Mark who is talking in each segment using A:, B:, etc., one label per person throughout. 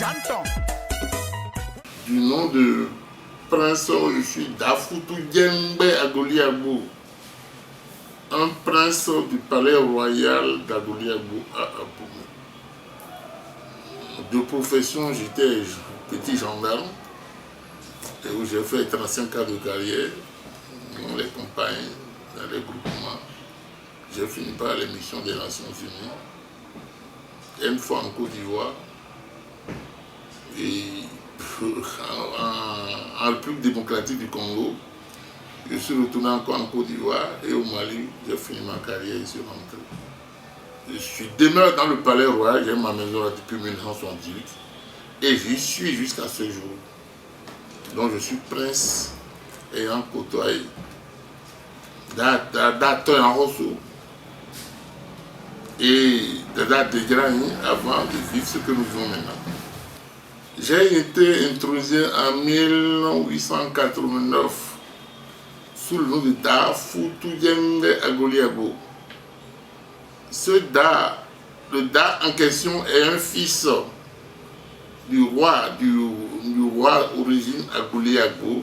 A: J'entends.
B: Du nom de prince, je suis Dafoutou Djembe Agoliabou, un prince du palais royal d'Agoliabou à Aboumou. De profession, j'étais petit gendarme, et où j'ai fait 35 ans de carrière dans les campagnes, dans les groupements. J'ai fini par les missions des Nations Unies, une fois en Côte d'Ivoire, et en République démocratique du Congo. Je suis retourné encore en Côte d'Ivoire et au Mali, j'ai fini ma carrière ici rentré. Je demeure dans le palais royal, j'ai ma maison là depuis 1968 et j'y suis jusqu'à ce jour. Donc je suis prince ayant côtoyé Data en Rosso et Dada Degrani avant de vivre ce que nous vivons maintenant. J'ai été introduit en 1889 sous le nom de Dafoutou Djembe Agoliabou. Ce Da, le Da en question est un fils du roi origine Agoliabou,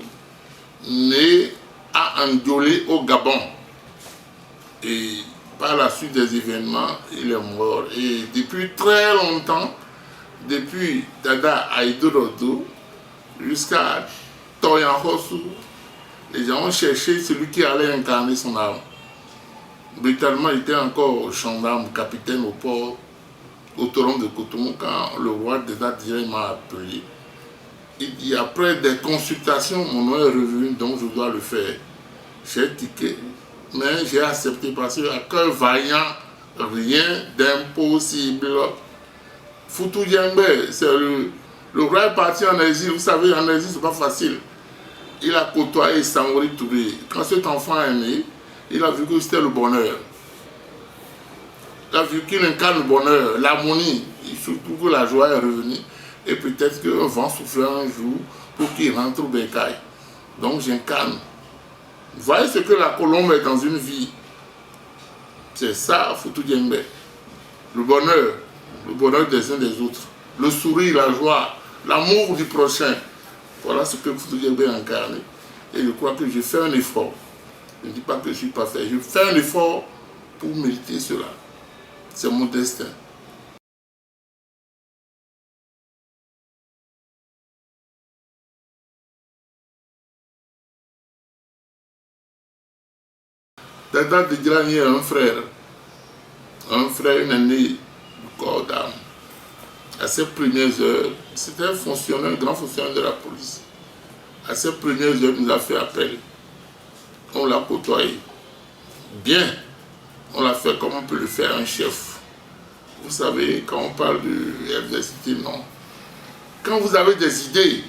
B: né à Andiolé au Gabon. Et par la suite des événements, il est mort. Et depuis très longtemps, depuis Dada Aïdorodo jusqu'à Toyanhosu, les gens ont cherché celui qui allait incarner son âme. Brutalement, il était encore gendarme, capitaine au port autonome de Cotonou quand le roi Dada Direct m'a appelé. Il dit après des consultations, mon nom est revenu, donc je dois le faire. J'ai tiqué, mais j'ai accepté parce qu'à cœur vaillant, rien d'impossible. Foutou Djembe, c'est le roi est parti en exil. Vous savez, en exil, c'est pas facile. Il a côtoyé Samori Touré. Quand cet enfant est né, il a vu que c'était le bonheur. Il a vu qu'il incarne le bonheur, l'harmonie. Surtout que la joie est revenue. Et peut-être qu'un vent soufflera un jour pour qu'il rentre au bécail. Donc j'incarne. Vous voyez ce que la colombe est dans une vie. C'est ça, Foutou Djembe. Le bonheur des uns des autres. Le sourire, la joie, l'amour du prochain. Voilà ce que Foutou Djembe a incarné. Et je crois que je fais un effort. Je ne dis pas que je ne suis pas fait. Je fais un effort pour mériter cela. C'est mon destin. Dada Degrani est un frère, une année du corps d'âme. À ses premières heures, c'était un fonctionnaire, un grand fonctionnaire de la police. À ses premières heures, il nous a fait appel. On l'a côtoyé. Bien, on l'a fait comme on peut le faire un chef. Vous savez, quand on parle de FDCT, non. Quand vous avez des idées,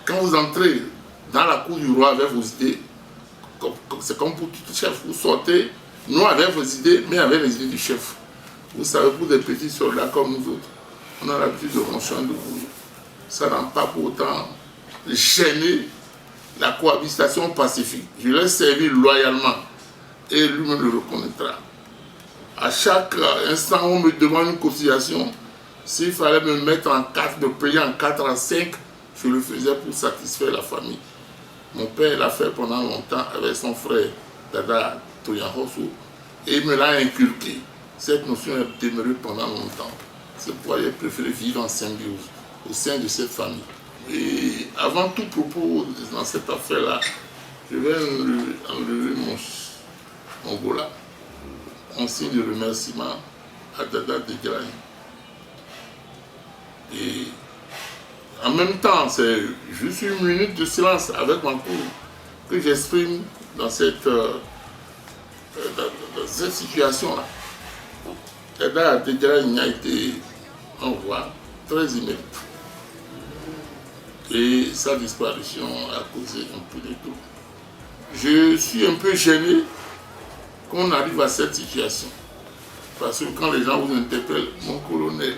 B: quand vous entrez dans la cour du roi avec vos idées, c'est comme pour tout chef, vous sortez, non avec vos idées, mais avec les idées du chef. Vous savez, pour des petits soldats comme nous autres, on a l'habitude de ronchon de boulot. Ça n'a pas pour autant gêné la cohabitation pacifique. Je l'ai servi loyalement et lui-même le reconnaîtra. À chaque instant où on me demande une cotisation, s'il fallait me mettre en 4, me payer en 4 à 5, je le faisais pour satisfaire la famille. Mon père l'a fait pendant longtemps avec son frère Dada Toyanhosu et il me l'a inculqué. Cette notion est demeurée pendant longtemps. C'est pourquoi j'ai préféré vivre en symbiose au sein de cette famille. Et avant tout propos dans cette affaire-là, je vais enlever mon gola en signe de remerciement à Dada Degrani. Et en même temps, c'est juste une minute de silence avec ma cour que j'exprime dans cette situation-là. Dada Degrani a été un roi très inédit. Et sa disparition a causé un peu de tout. Je suis un peu gêné qu'on arrive à cette situation. Parce que quand les gens vous interpellent, mon colonel,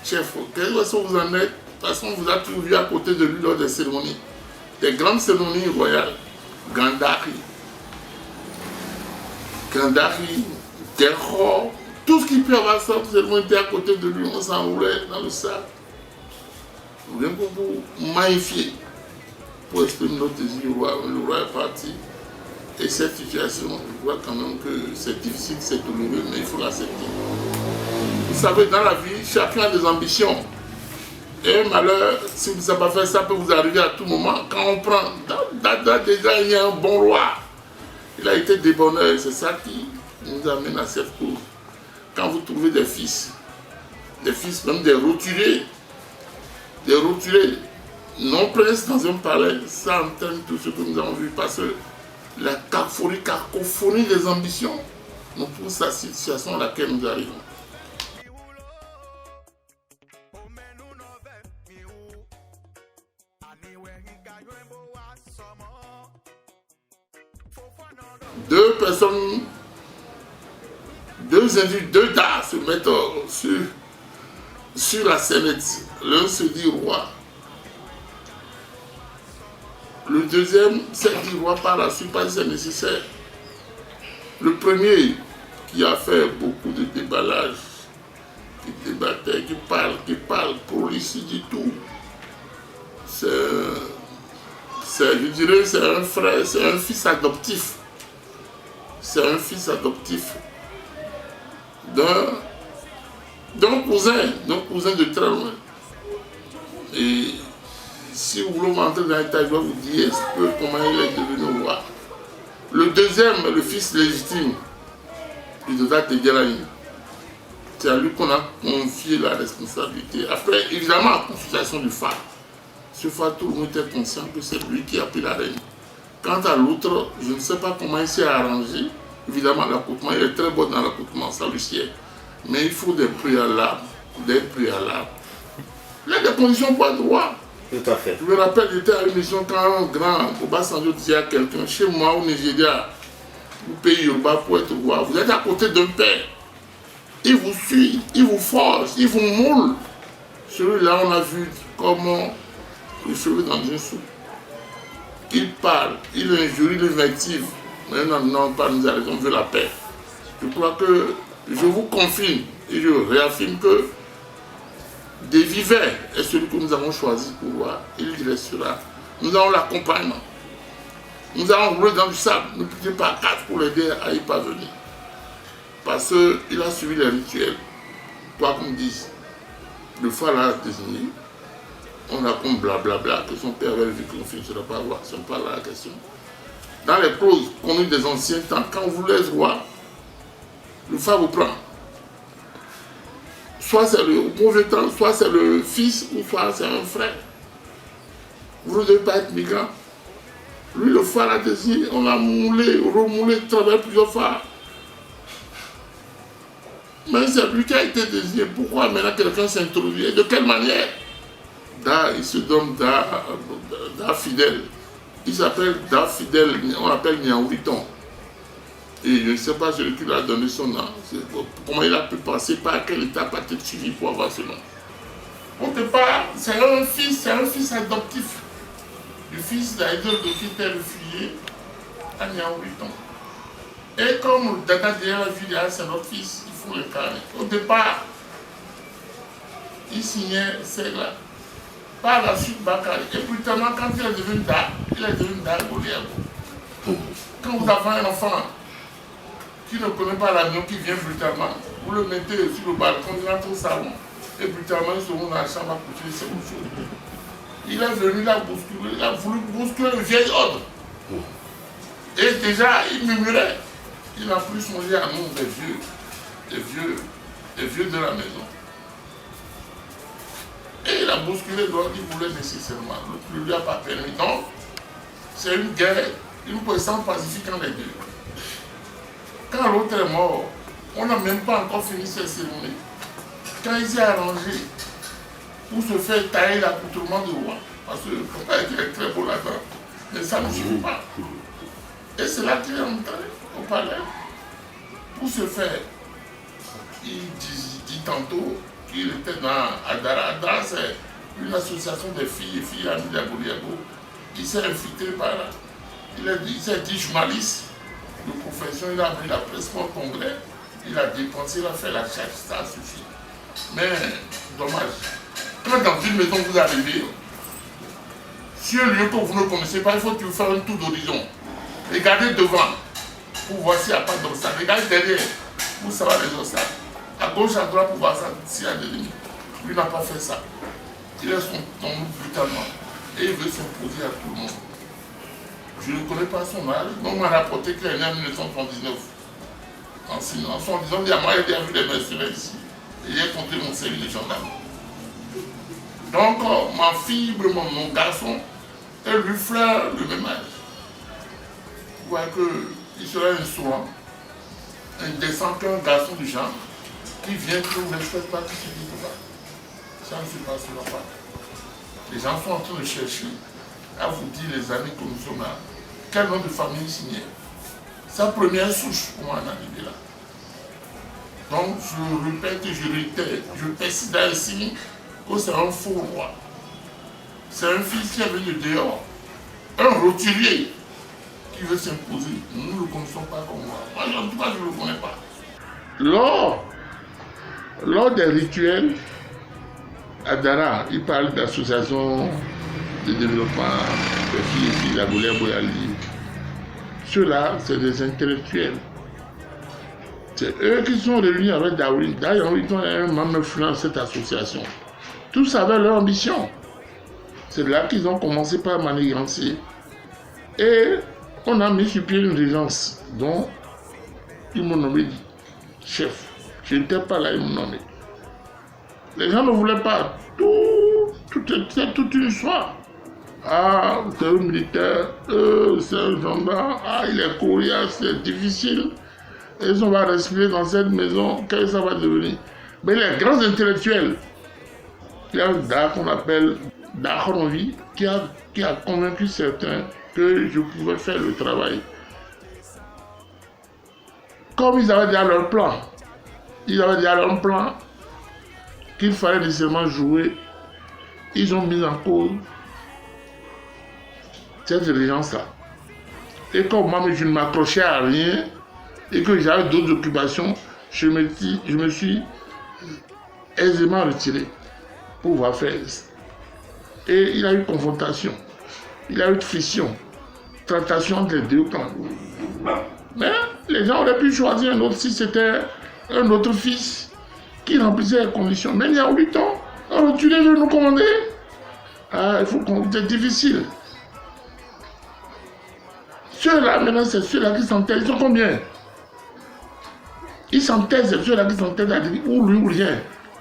B: chef, quelle façon vous en êtes? Parce qu'on vous a toujours vu à côté de lui lors des cérémonies, des grandes cérémonies royales. Gandari, Derho, Tout ce qu'il peut avoir ça, vous avez été à côté de lui, on s'enroulait dans le sac. Rien pour vous magnifier, pour exprimer notre désir du roi. Le roi est parti. Et cette situation, je vois quand même que c'est difficile, c'est douloureux, mais il faut l'accepter. Vous savez, dans la vie, chacun a des ambitions. Et un malheur, si vous ne savez pas faire ça, peut vous arriver à tout moment. Quand on prend, déjà il y a un bon roi. Il a été débonneur, c'est ça qui nous amène à cette cause. Quand vous trouvez des fils même des rotulés, non princes dans un palais, ça entraîne tout ce que nous avons vu, parce que la cacophonie des ambitions nous pousse à la situation à laquelle nous arrivons. Deux personnes, deux individus, deux dards se mettent sur la scénette. L'un se dit roi. Le deuxième s'est dit roi par la suite parce que c'est nécessaire. Le premier qui a fait beaucoup de déballage, qui débattait, qui parle, pour lui, il dit tout. Je dirais, c'est un frère, c'est un fils adoptif. C'est un fils adoptif d'un cousin de très loin. Et si vous voulez rentrer dans l'état, je vais vous dire comment il est devenu roi. Le deuxième, le fils légitime, Idoda Tegerani, c'est à lui qu'on a confié la responsabilité. Après, évidemment, en consultation du phare. Ce phare, tout le monde était conscient que c'est lui qui a pris la reine. Quant à l'autre, je ne sais pas comment il s'est arrangé. Évidemment, l'accoutrement, il est très bon dans l'accoutrement, ça lui sied. Mais il faut des préalables. Il y a des conditions pour être roi.
A: Tout à fait.
B: Je me rappelle, j'étais à une mission quand un grand Obasanjo disait à quelqu'un, chez moi au Nigeria, au pays Yoruba, pour être roi, vous êtes à côté d'un père. Il vous suit, il vous force, il vous moule. Celui-là, on a vu comment le cheveu dans une soupe. Il parle, il injurie, il invective. Mais non, pas nous arrêtons, on veut la paix. Je crois que je vous confirme et je réaffirme que Desvivers est celui que nous avons choisi pour voir. Il restera. Nous avons l'accompagnement. Nous allons rouler dans du sable, ne quittez pas 4 pour l'aider à y parvenir. Parce qu'il a suivi les rituels. Quoi qu'on dise, le phare l'a désigné. On a comme blablabla que son père avait vu qu'on ne sera pas voir. Ce n'est pas là la question. Dans les clauses connues des anciens temps, quand vous voulez être roi, le phare vous prend. Soit c'est le mauvais temps, soit c'est le fils, ou soit c'est un frère. Vous ne devez pas être migrant. Lui, le phare a désigné, on l'a moulé, remoulé, travaillé plusieurs phares. Mais c'est lui qui a été désigné. Pourquoi maintenant quelqu'un s'introduit? Et de quelle manière? Il se donne Da Fidèle. Il s'appelle Da Fidèle, on l'appelle Niaouriton. Et je ne sais pas celui qui lui a donné son nom. Comment il a pu passer, par quelle étape a-t-il suivi pour avoir ce nom? Au départ, c'est un fils adoptif. Le fils d'Aïdol qui était réfugié à Niaouriton. Et comme Dada Diara Julia, c'est notre fils, il faut le carner. Au départ, il signait celle-là. Par la suite, Bakari. Et brutalement, quand il est devenu Da Goliago. Quand vous avez un enfant qui ne connaît pas l'agneau, qui vient brutalement, vous le mettez sur le balcon, il entre au salon. Et brutalement, il se rend dans la chambre à coucher, c'est autre chose. Il est venu là bousculer, il a voulu bousculer le vieil ordre. Et déjà, il murmurait. Il n'a plus songé à nous, des vieux de la maison. Et il a bousculé l'ordre, il voulait nécessairement. Ne lui a pas permis. Donc, c'est une guerre, une puissance pacifique entre les deux. Quand l'autre est mort, on n'a même pas encore fini cette cérémonie. Quand il s'est arrangé pour se faire tailler l'accoutrement de roi, parce que le papa est très beau là-dedans, mais ça ne suffit pas. Et c'est là qu'il est entré au palais pour se faire. Il dit tantôt qu'il était dans Adara. Adara, c'est une association de filles amies d'Agoliago. Il s'est infiltré par là. Il s'est dit journaliste de profession, il a amené la presse pour le congrès. il a dépensé, il a fait la charge, ça suffit. Mais, dommage. Quand dans une maison vous arrivez, sur un lieu que vous ne connaissez pas, il faut que vous fassiez un tour d'horizon. Regardez devant, pour voir s'il n'y a pas d'obstacle. Regardez derrière, pour savoir les obstacles. À gauche, à droite, pour voir s'il y a des limites. Lui n'a pas fait ça. Il est son tombe brutalement. Et il veut s'imposer à tout le monde. Je ne connais pas son âge. Donc on m'a rapporté qu'il est né en 1979. En son disant, il y a moi, il y a vu des mercenaires ici. Et j'ai compté mon service de gendarme. Donc ma fille, mon garçon, elle lui flaire le même âge. Vous voyez qu'il serait insolent, indécent qu'un garçon du genre qui vient que vous ne faites pas, qui se dit pas. Ça ne se passera pas. Les gens sont en train de chercher à vous dire les années que nous sommes là. Quel nom de famille signé. Sa première souche pour moi en arriver là. Donc je répète et je réitère, je précise ici que c'est un faux roi. C'est un fils qui est venu dehors, un roturier qui veut s'imposer. Nous ne le connaissons pas comme moi. Moi en tout cas je ne le connais pas. Lors des rituels, à Dara, il parle d'association de développement des filles et filles, la Boulère Boyali. Ceux-là, c'est des intellectuels. C'est eux qui sont réunis avec Darwin. D'ailleurs, ils ont un membre influent dans cette association. Tous avaient leur ambition. C'est là qu'ils ont commencé par manigancer. Et on a mis sur pied une régence dont ils m'ont nommé chef. Je n'étais pas là, ils m'ont nommé. Les gens ne voulaient pas. C'est toute une histoire. Ah, c'est un militaire, c'est un gendarme, ah, il est courrier, c'est difficile. Et on va respirer dans cette maison, qu'est-ce que ça va devenir? Mais les grands intellectuels, il y a un Da qu'on appelle Da Honovi, qui a convaincu certains que je pouvais faire le travail. Comme ils avaient déjà leur plan, qu'il fallait nécessairement jouer, ils ont mis en cause cette régence-là. Et comme moi, je ne m'accrochais à rien et que j'avais d'autres occupations, je me suis aisément retiré pour pouvoir faire. Et il y a eu confrontation, il y a eu friction, tractation entre les deux camps. Mais les gens auraient pu choisir un autre si c'était un autre fils qui remplissait les conditions. Mais il y a 8 ans, alors tu les veux nous commander. Ah, il faut qu'on... C'est difficile. Ceux-là, maintenant, c'est ceux-là qui s'entêtent. Ils sont combien? Ils s'entêtent, c'est ceux-là qui s'entêtent à dire ou lui ou rien.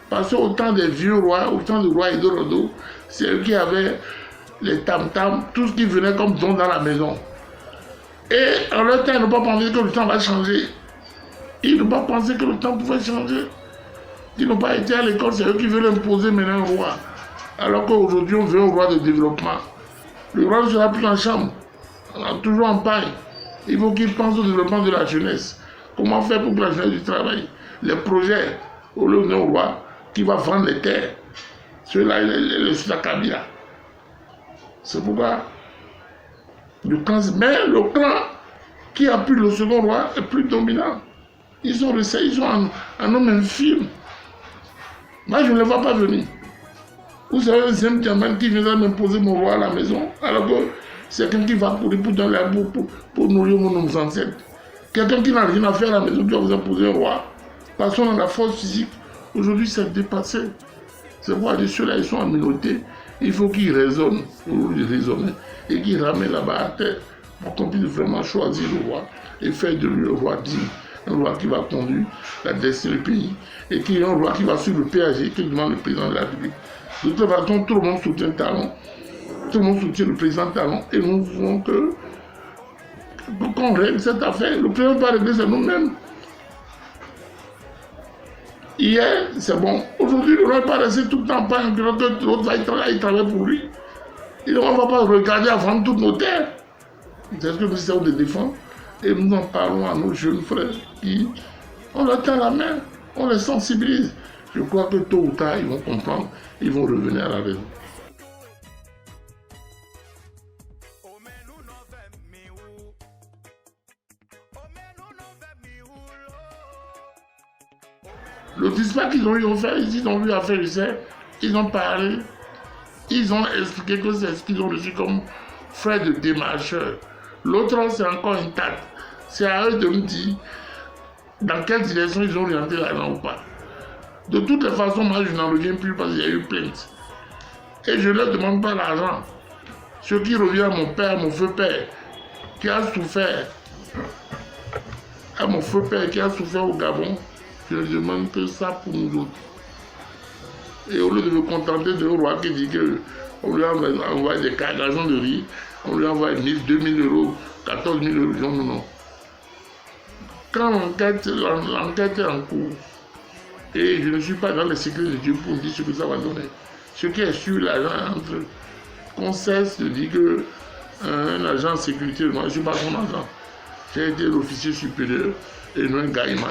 B: Parce qu'au temps des vieux rois, au temps du roi Edorodo, c'est eux qui avaient les tam-tams, tout ce qui venait comme don dans la maison. Et en leur temps, ils n'ont pas pensé que le temps va changer. Ils n'ont pas pensé que le temps pouvait changer. Ils n'ont pas été à l'école, c'est eux qui veulent imposer maintenant un roi. Alors qu'aujourd'hui, on veut un roi de développement. Le roi ne sera plus en chambre. On a toujours en paille. Il faut qu'il pense au développement de la jeunesse. Comment faire pour que la jeunesse du travail, les projets, au lieu d'un roi qui va vendre les terres. Ceux-là, le Kabila. C'est pourquoi mais le clan qui appuie le second roi est plus dominant. Ils sont un homme infime. Moi, je ne les vois pas venir. Vous savez, un deuxième diamant qui viendra m'imposer mon roi à la maison, alors que c'est quelqu'un qui va courir pour donner la boue pour nourrir nos ancêtres. Quelqu'un qui n'a rien à faire à la maison qui va vous imposer un roi. Parce qu'on a la force physique. Aujourd'hui, c'est dépassé. C'est pourquoi ceux-là, ils sont en minorité. Il faut qu'ils raisonnent, et qu'ils ramènent là-bas à terre pour qu'on puisse vraiment choisir le roi et faire de lui le roi digne. Un roi qui va conduire la destinée du pays et qui est un roi qui va suivre le PAG que demande le président de la République. De toute façon, tout le monde soutient Talon. Tout le monde soutient le président Talon. Et nous voulons qu'on règle cette affaire. Le président va régler, c'est nous-mêmes. Hier, c'est bon. Aujourd'hui, le roi n'est pas resté tout le temps pas que l'autre va y travailler pour lui. Et on ne va pas regarder à vendre toutes nos terres. C'est ce que le ministère de Défense. Et nous en parlons à nos jeunes frères qui, on leur tend la main, on les sensibilise. Je crois que tôt ou tard, ils vont comprendre, ils vont revenir à la raison. Le dispatch qu'ils ont eu à faire, ils ont eu à faire l'essai, ils ont parlé, ils ont expliqué que c'est ce qu'ils ont reçu comme frais de démarcheur. L'autre, c'est encore intact. C'est à eux de me dire dans quelle direction ils ont orienté l'argent ou pas. De toutes les façons, moi, je n'en reviens plus parce qu'il y a eu plainte. Et je ne leur demande pas l'argent. Ce qui revient à mon père, mon feu père, qui a souffert, à mon feu père qui a souffert au Gabon, je ne demande que ça pour nous autres. Et au lieu de me contenter d'un roi qui dit qu'on lui a envoyé des cargaisons de riz, on lui a envoyé 1 000, 2 000 euros, 14 000 euros, non, non, non. Quand l'enquête est en cours, et je ne suis pas dans les secrets de Dieu pour dire ce que ça va donner. Ce qui est sûr, l'agent entre, qu'on cesse de dire qu'un agent de sécurité, moi je ne suis pas son agent. J'ai été l'officier supérieur et non un gaïman.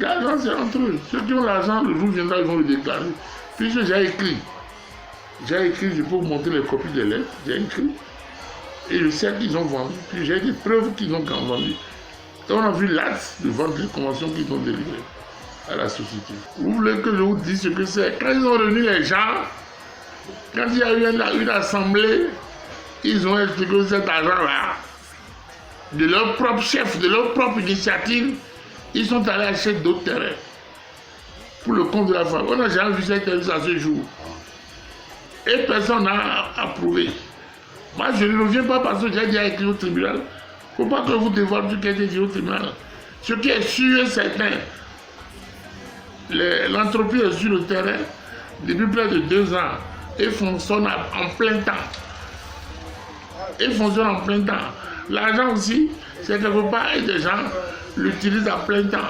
B: L'argent c'est entre eux. Ceux qui ont l'argent, le jour viendra, ils vont le déclarer. Puisque j'ai écrit, je peux vous montrer les copies des lettres, j'ai écrit. Et je sais qu'ils ont vendu, puis j'ai des preuves qu'ils ont vendu. Et on a vu l'acte de vente des conventions qu'ils ont délivrées à la société. Vous voulez que je vous dise ce que c'est? Quand ils ont réuni les gens, quand il y a eu une assemblée, ils ont expliqué cet argent-là, de leur propre chef, de leur propre initiative, ils sont allés acheter d'autres terrains pour le compte de la femme. On n'a jamais vu cette service à ce jour. Et personne n'a approuvé. Moi, je ne reviens pas parce que j'ai déjà écrit au tribunal. Il ne faut pas que vous dévoilez ce qui a été dit au tribunal. Ce qui est sûr et certain, l'entreprise est sur le terrain depuis près de 2 ans et fonctionne en plein temps. L'argent aussi, c'est quelque part et des gens l'utilisent à plein temps.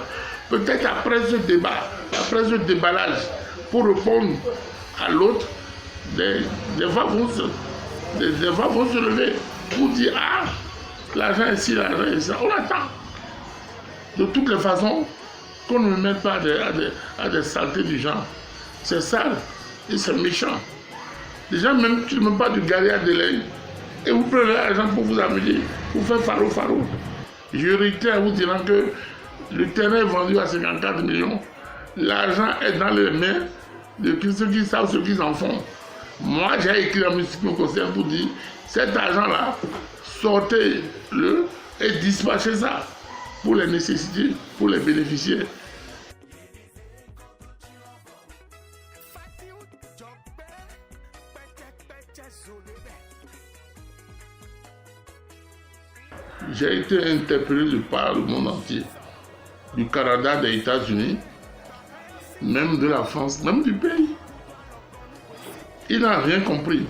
B: Peut-être après ce débat, après ce déballage, pour répondre à l'autre, des voix vont se lever pour dire ah, l'argent est ici, l'argent est ça. On attend. De toutes les façons, qu'on ne me mette pas à des saletés du genre. C'est sale et c'est méchant. Les gens même qui ne mettent pas du gaillard de l'œil. Et vous prenez l'argent pour vous amuser, pour faire faro. Je réitère en vous disant que le terrain est vendu à 54 millions. L'argent est dans les mains de ceux qui savent ce qu'ils en font. Moi, j'ai écrit dans mes conseils pour dire cet argent-là, sortez-le et dispatchez ça pour les nécessités, pour les bénéficiaires. J'ai été interpellé de par le monde entier, du Canada, des États-Unis, même de la France, même du pays. Il n'a rien compris.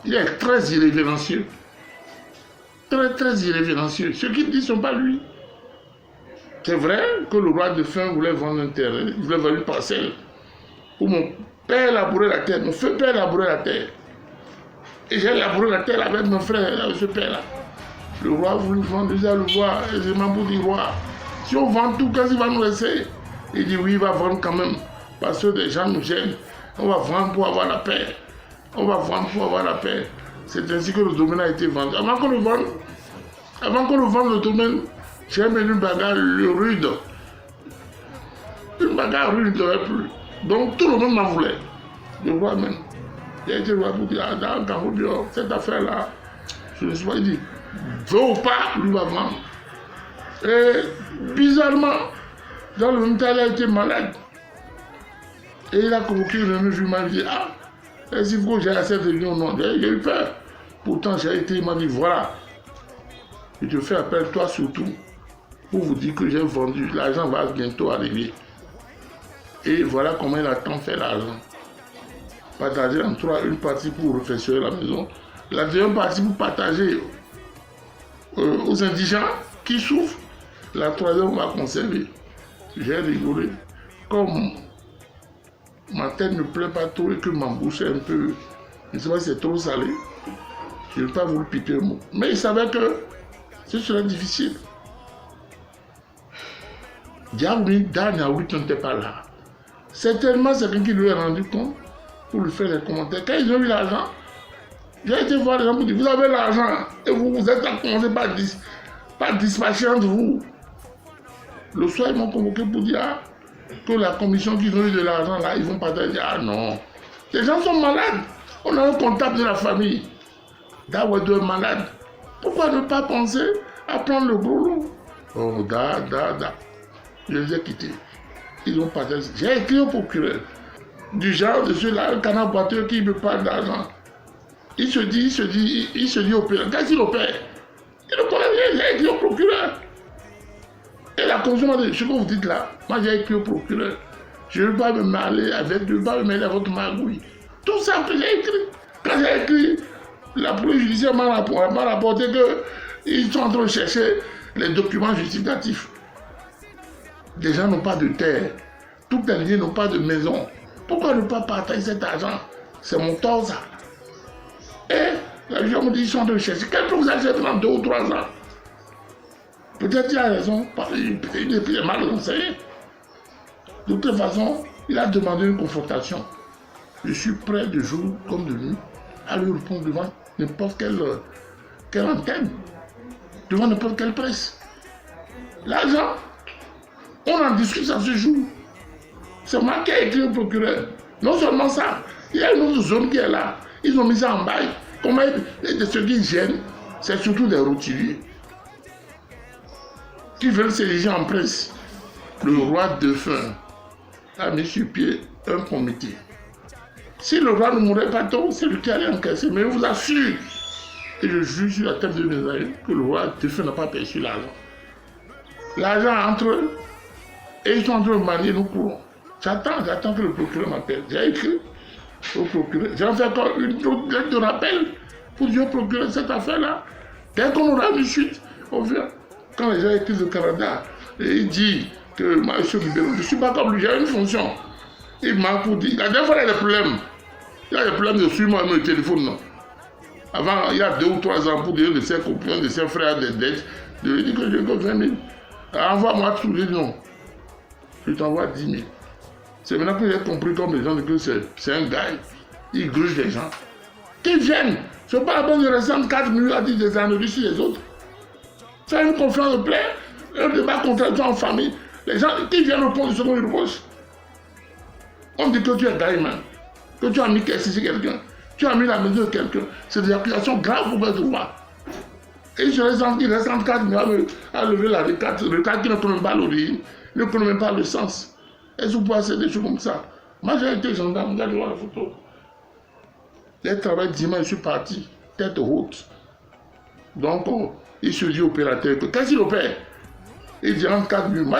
B: Il est très irrévérencieux. Très irrévérencieux. Ceux qui disent ne sont pas lui. C'est vrai que le roi de Fin voulait vendre un terrain, il voulait vendre une parcelle où mon père labourait la terre, mon feu père labourait la terre. Et j'ai labouré la terre avec mon frère, avec ce père-là. Le roi voulait vendre, il disait le roi, aisément pour dire roi, si on vend tout, qu'est-ce qu'il va nous laisser? Il dit oui, il va vendre quand même, parce que des gens nous gênent. On va vendre pour avoir la paix. C'est ainsi que le domaine a été vendu. Avant qu'on le vende le domaine, j'ai mis une bagarre rude. Une bagarre rude, il ne devait plus. Donc tout le monde m'en voulait. Le roi même. Il a été roi pour dire, dans cette affaire-là, je ne sais pas, il dit, veut ou pas, lui va vendre. Et bizarrement, dans le même temps, il a été malade. Et il a convoqué une réunion, je lui ai dit, ah, est-ce qu'il faut que j'aille à cette réunion? Non, j'ai eu peur. Pourtant, j'ai été, il m'a dit, voilà, je te fais appel, toi surtout, pour vous dire que j'ai vendu, l'argent va bientôt arriver. Et voilà comment il a tant fait l'argent. Partager en 3, une partie pour réfectionner la maison, la deuxième partie pour partager aux indigents qui souffrent, la troisième on va conserver. J'ai rigolé. Comme ma tête ne plaît pas trop et que ma bouche est un peu, je ne sais pas si c'est trop salé, je ne vais pas vous le piquer un mot. Mais il savait que ce serait difficile. Diaouli, Daniaouli, tu n'étais pas là. Certainement, c'est quelqu'un qui lui a rendu compte pour lui faire les commentaires. Quand ils ont eu l'argent, j'ai été voir les gens pour dire, vous avez l'argent et vous êtes à commencer par dispatcher entre vous. Le soir, ils m'ont convoqué pour dire, ah, que la commission qu'ils ont eu de l'argent là, ils vont partager. Ah non, les gens sont malades. On a un comptable de la famille. Daouedou est malade. Pourquoi ne pas penser à prendre le gros lot? Oh, je les ai quittés. Ils ont partagé. J'ai écrit au procureur. Du genre de ceux-là, un canard boiteux qui me parle d'argent. Il se dit au père. Qu'est-ce qu'il opère? Il ne connaît rien. J'ai écrit au procureur. Et la commission de ce que vous dites là, moi j'ai écrit au procureur. Je ne veux pas me mêler avec, je ne veux pas me mêler à votre magouille. Tout ça que j'ai écrit. Quand j'ai écrit, la police judiciaire m'a rapporté qu'ils sont en train de chercher les documents justificatifs. Les gens n'ont pas de terre. Toutes les lignes n'ont pas de maison. Pourquoi ne pas partager cet argent? C'est mon tort ça. Et la juge me dit qu'ils sont en train de chercher. Quel que vous achetez dans 2 ou 3 ans? Peut-être qu'il a raison, il est mal renseigné. De toute façon, il a demandé une confrontation. Je suis prêt de jour comme de nuit à lui répondre devant n'importe quelle antenne, devant n'importe quelle presse. L'argent, on en discute à ce jour. C'est moi qui ai écrit au procureur. Non seulement ça, il y a une autre zone qui est là. Ils ont mis ça en bail. Comment ce qui gêne, c'est surtout des roturiers qui veulent s'ériger en prince. Le roi défunt a mis sur pied un comité. Si le roi ne mourait pas tôt, c'est lui qui allait encaisser. Mais je vous assure, et je jure sur la tête de mes aïeux, que le roi défunt n'a pas perçu l'argent. L'argent entre eux, et ils sont en train de manier, nous courons. J'attends que le procureur m'appelle. J'ai écrit au procureur. J'ai fait encore une autre lettre de rappel pour dire au procureur cette affaire-là. Dès qu'on aura une suite, on vient. Quand les gens écrivent au Canada, et il dit que moi je suis libéré, je ne suis pas comme lui, j'ai une fonction. Il m'a pour dire, la dernière fois il y a des problèmes. Il y a des problèmes de suivre moi le téléphone. Non. Avant, il y a 2 ou 3 ans, pour dire de ses copains, de ses frères, des dettes, il dit que j'ai que 20 000. Envoie-moi tout, je dis non. Je t'envoie 10 000. C'est maintenant que j'ai compris comme les gens disent que c'est un gars. Il gruge les gens. Qu'ils viennent. Ce n'est pas la peine de rester 4 minutes à dire des années sur les autres. C'est une conférence de plaie, un débat contradictoire en famille. Les gens qui viennent répondre de ce qu'on lui reproche. On dit que tu es gaïman, que tu as mis quelqu'un, tu as mis la maison de quelqu'un. C'est des accusations graves pour le droit. Et je reste en 4 minutes à lever le cadre qui ne connaît pas l'origine, ne connaît même pas le sens. Est-ce que vous pouvez faire des choses comme ça? Moi j'ai été gendarme, regardez voir la photo. Les travail dimanche, je suis parti, tête haute. Donc, il se dit opérateur, qu'est-ce qu'il opère? Il dit en 4 minutes. Moi,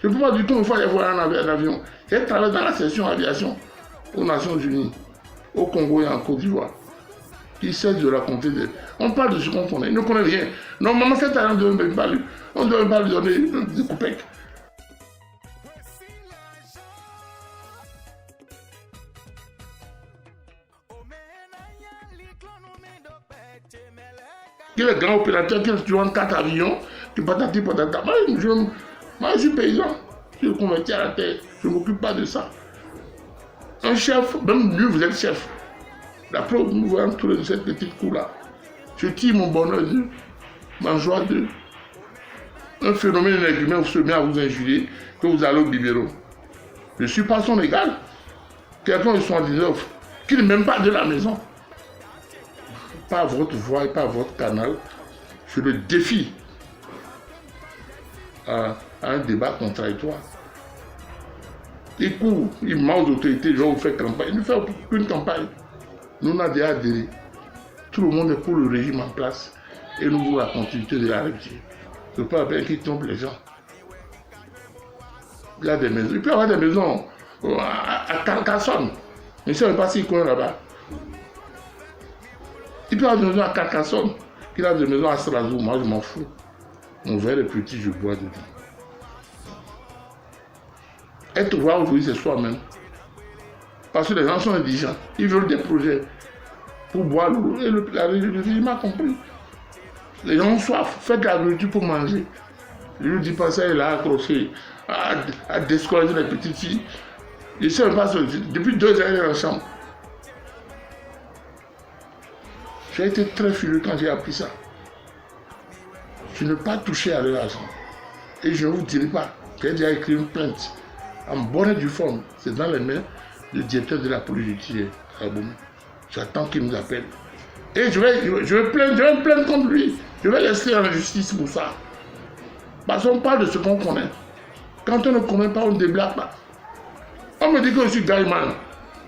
B: je ne peux pas du tout une fois aller voir un avion. J'ai travaillé dans la section aviation aux Nations Unies, au Congo et en Côte d'Ivoire. Il cesse de raconter des... On parle de ce qu'on connaît, il ne connaît rien. Normalement, cet argent ne devait pas lui. On ne devait pas lui donner des coupecs. Qui est le grand opérateur qui a 4 avions, qui patati patata. Moi, je suis paysan. Je suis converti à la terre. Je ne m'occupe pas de ça. Un chef, même lui, vous êtes chef. D'après, nous voyons tous les cette petite cour-là. Je tire mon bonheur de ma joie de un phénomène énergumène vous se met à vous injurier que vous allez au biberon. Je ne suis pas son égal. Quelqu'un de 79 qui n'est même pas de la maison. Pas à votre voix et pas à votre canal. Je le défie à un débat contradictoire. Il court, il ment aux autorités, genre vous faites campagne. Il ne fait aucune campagne. Nous, on a déjà adhéré. Tout le monde est pour le régime en place. Et nous voulons la continuité de la République. Je ne peux pas bien qu'ils trompent les gens. Il y a des maisons. Il peut y avoir des maisons à Carcassonne. Mais je ne sais pas s'ils connaissent là-bas. Il peut y avoir des maisons à Carcassonne. Il y a des maisons à Strasbourg. Moi, je m'en fous. Mon verre est petit, je bois dedans. Être roi aujourd'hui, c'est soi-même. Parce que les gens sont indigents. Ils veulent des projets pour boire l'eau. Et le régime a compris. Les gens ont soif. Faites de l'agriculture pour manger. Je ne dis pas ça, il a accroché à déscolariser les petites filles. Je ne sais pas, depuis 2 ans, il est en chambre. J'ai été très furieux quand j'ai appris ça. Je ne veux pas toucher à leur argent. Et je ne vous dirai pas. J'ai déjà écrit une plainte en bonne et due forme. C'est dans les mains du directeur de la police du Tiré. J'attends qu'il nous appelle. Et je vais me plaindre contre lui. Je vais laisser en justice pour ça. Parce qu'on parle de ce qu'on connaît. Quand on ne connaît pas, on ne déblaque pas. On me dit que je suis Gaïman.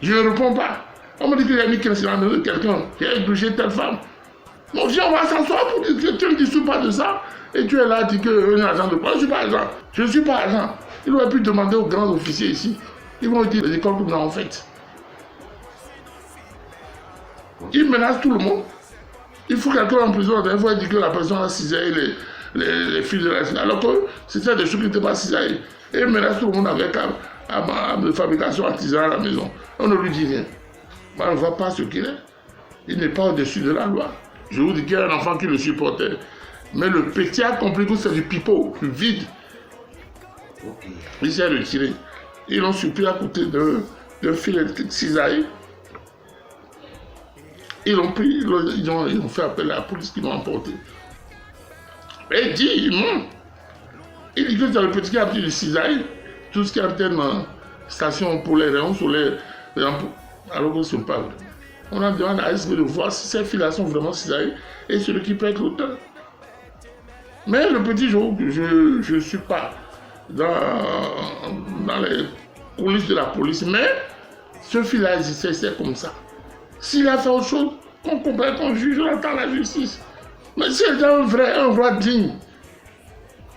B: Je ne réponds pas. On me dit qu'il y a mis quelqu'un de quelqu'un qui a éblouché telle femme. Mon Dieu, on va s'asseoir pour dire que tu ne discutes pas de ça. Et tu es là, tu dis que un agent de quoi? Je ne suis pas agent. Je ne suis pas agent. Il aurait pu demander aux grands officiers ici. Ils vont dire les écoles que nous avons faites. Il menace tout le monde. Il faut quelqu'un en prison. Il faut dire que la personne a cisaillé les fils de la... Alors que c'était des choses qui n'étaient pas cisaillées. Et il menace tout le monde avec de fabrication artisanale à la maison. On ne lui dit rien. Mais on ne voit pas ce qu'il est. Il n'est pas au-dessus de la loi. Je vous dis qu'il y a un enfant qui le supportait. Mais le petit a compris que c'est du pipeau, du vide. Il s'est retiré. Ils l'ont surpris à côté d'un fil électrique cisaillé. Ils l'ont pris, ils ont fait appel à la police qui l'ont emporté. Et il dit, il dit que c'est le petit qui a pris du cisaille, tout ce qui est antenne, station pour les rayons solaires, alors que ce n'est pas vrai. On a demandé à ASB de voir si ces fils-là sont vraiment cisaillés et celui qui peut être l'auteur. Mais le petit jour, je ne suis pas dans les coulisses de la police, mais ce fil-là existait, c'est comme ça. S'il a fait autre chose, qu'on comprenne, qu'on juge, on attend la justice. Mais si c'est un vrai digne,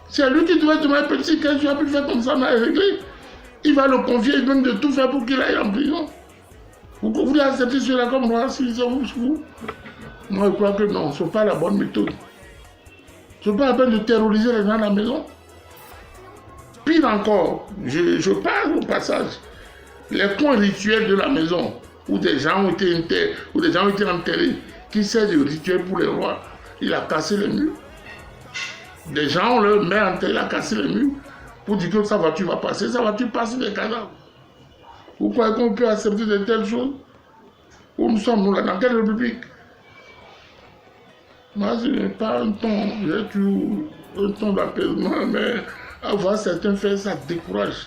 B: c'est lui qui doit demander petit, qu'est-ce que tu as pu faire comme ça, mais réglé. Il va le confier, il donne de tout faire pour qu'il aille en prison. Vous voulez accepter cela comme moi, si c'est vous? Moi, je crois que non, ce n'est pas la bonne méthode. Ce n'est pas la peine de terroriser les gens à la maison. Pire encore, je parle au passage, les coins rituels de la maison, où des gens ont été enterrés, qui sert de rituel pour les rois, il a cassé les murs. Des gens ont leur mère enterrée, il a cassé les murs, pour dire que sa voiture va passer, sa voiture passe des cadavres. Vous croyez qu'on peut accepter de telles choses? Où nous sommes, nous, là, dans quelle république? Moi, je n'ai pas un ton, j'ai toujours un ton d'apaisement, mais avoir certains faits, ça décourage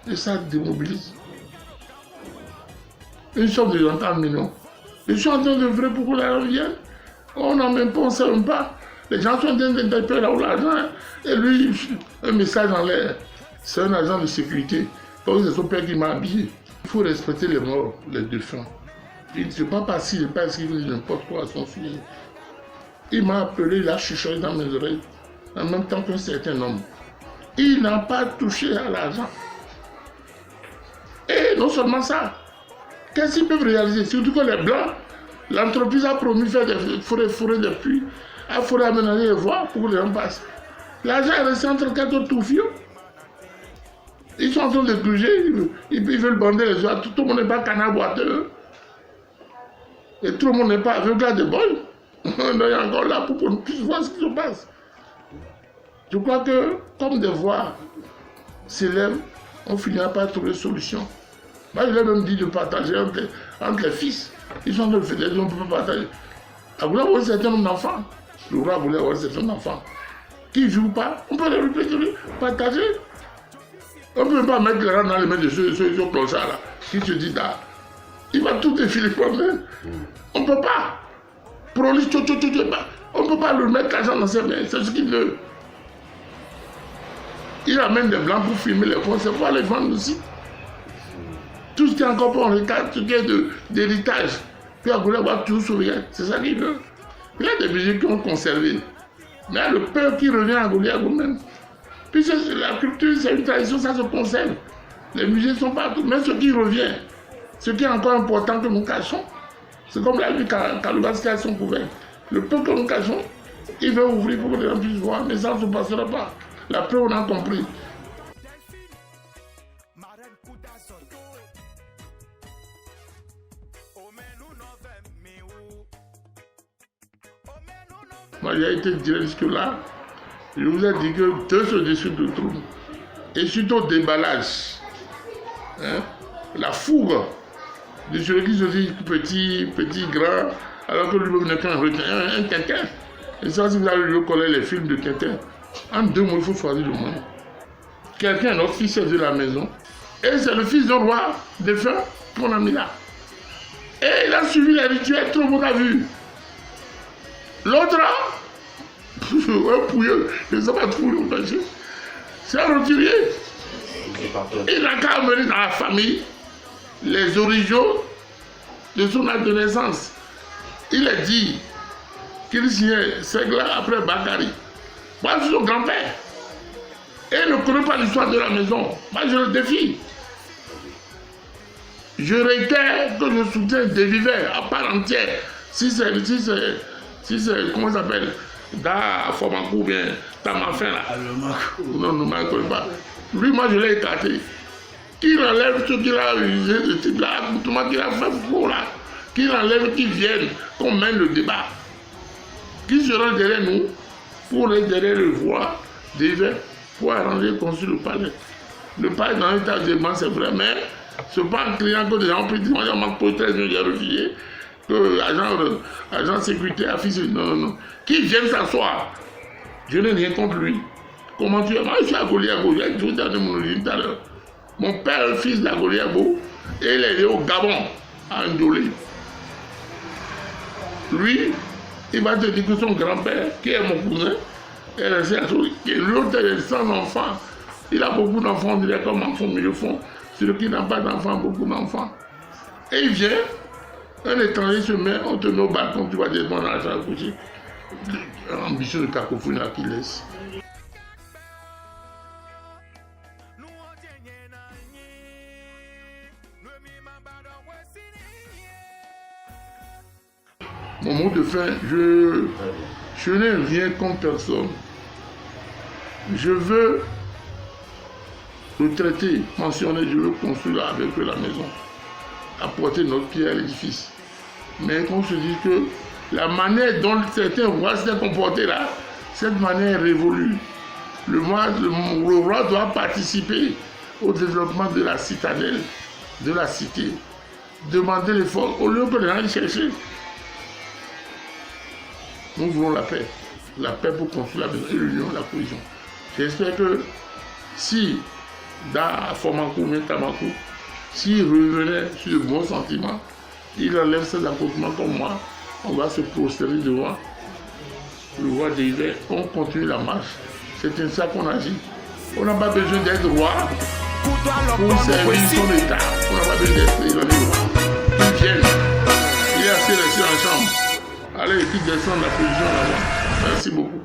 B: et ça démobilise. Une somme de 30 millions. Je suis en train de vrai pour que l'argent vienne. On n'en même pas, on ne sait même pas. Les gens sont en train d'interpeller là où l'argent est. Et lui, un message en l'air. C'est un agent de sécurité. Donc c'est son père qui m'a habillé. Il faut respecter les morts, les défunts. Il ne sait pas passer, il ne pas qu'il dit n'importe quoi à son sujet. Il m'a appelé, il a chuchoté dans mes oreilles, en même temps qu'un certain homme. Il n'a pas touché à l'argent. Et non seulement ça, qu'est-ce qu'ils peuvent réaliser? Surtout que les Blancs, l'entreprise a promis de faire des forêts de puits, il faudrait aménager les voies pour que les gens passent. L'argent est resté entre quatre toufios. Ils sont en train de gruger, ils veulent bander les oies. Tout le monde n'est pas canard boiteux. Et tout le monde n'est pas aveugle à des bols. On est encore là pour qu'on puisse voir ce qui se passe. Je crois que, comme des voix s'élèvent, on finira par trouver une solution. Moi, je l'ai même dit de partager entre les fils. Ils sont de fédérer, on peut partager. Aboula a un certain nombre d'enfants. Le roi voulait avoir un certain nombre d'enfants. Qui ne jouent pas, on peut les partager. On ne peut pas mettre les gens dans les mains de ceux clochards là, qui se disent là. Il va tout défiler toi-même. On ne peut pas. On ne peut pas le mettre l'argent dans ses mains, c'est ce qu'il veut. Il amène des blancs pour filmer les fonds, c'est pour les vendre aussi. Tout ce qui est encore pour héritage, ce qui est d'héritage, puis Aboula va tout sauver, c'est ça qu'il veut. Il y a des musiques qui ont conservé. Mais il y a le peuple qui revient à Goliago même. Puis la culture, c'est une tradition, ça se conserve. Les musées sont partout, mais ce qui revient, ce qui est encore important que nous cachons, c'est comme la vie Kaloubas qui a son couvert. Le peuple que nous cachons, il veut ouvrir pour que les gens puissent voir, mais ça ne se passera pas. La preuve, on a compris. Moi, j'ai été direct jusque-là. Je vous ai dit que tout se dessus de tout. Et surtout déballage. Hein? La fougue de celui qui se dit petit, grand, alors que lui-même n'est qu'un quinquin. Et ça, si vous allez le coller les films de quinquin, en 2 mots, il faut choisir le monde. Quelqu'un d'autre qui sait de la maison, Et c'est le fils du roi défunt qu'on a mis là. Et il a suivi les rituels, tout le monde a vu. L'autre là, un pouilleux, je ne sais pas trop le péché. C'est un roturier. Il n'a qu'à amener dans la famille les origines de son acte de naissance. Il a dit qu'il signait Segla après Bakary. Moi, je suis son grand-père. Et il ne connaît pas l'histoire de la maison. Moi, je le défie. Je réitère que je soutiens des vivants à part entière. Si c'est comment ça s'appelle, Da Fomankou ou bien Tamafin là. Non, ne m'en connais pas. Lui, moi, je l'ai écarté. Qu'il enlève ce qu'il a utilisé, ce type là, tout le monde qu'il a fait faux là. Qu'il enlève, qu'il vienne, qu'on mène le débat. Qui sera derrière nous pour être derrière le roi d'hiver pour arranger, construire le palais. Le palais dans un état de débat, c'est vrai, mais ce n'est pas un client que des gens peuvent dire, on manque pour 13 millions de réfugiés, que l'agent de sécurité a fait. Non. Qui vienne s'asseoir. Je n'ai rien contre lui. Comment tu es? Moi, je suis à Goliabo, j'ai toujours donné mon origine tout à l'heure. Mon père est le fils d'Agoliabo et il est né au Gabon, à Ndolé. Lui, il va te dire que son grand-père, qui est mon cousin, est resté à Souli. L'autre est sans enfant. Il a beaucoup d'enfants, on dirait comme enfants, mais le fond. Celui qui n'a pas d'enfants, beaucoup d'enfants. Et il vient, un étranger se met, on te met au balcon, tu vas dire bon argent à coucher. Ambition de cacophonie qui laisse. Mon mot de fin, je n'ai rien contre personne. Je veux le traiter, mentionner, je veux construire avec eux la maison, apporter notre pierre à l'édifice. Mais qu'on se dise que la manière dont certains rois s'étaient comportés là, cette manière est révolue. Le roi doit participer au développement de la citadelle, de la cité, demander l'effort, au lieu que les gens aillent chercher. Nous voulons la paix pour construire la maison, et l'union, la cohésion. J'espère que si, dans Fomankou, Tamakou, s'il revenait sur de bons sentiments, il enlève ses accomplissements comme moi, on va se prosterner devant le roi des hivers, on continue la marche. C'est ainsi qu'on agit. On n'a pas besoin d'être roi pour servir son état. On n'a pas besoin d'être roi. Qu'ils viennent. Il est assez resté en chambre. Allez, qui descend la position là-bas. Merci beaucoup.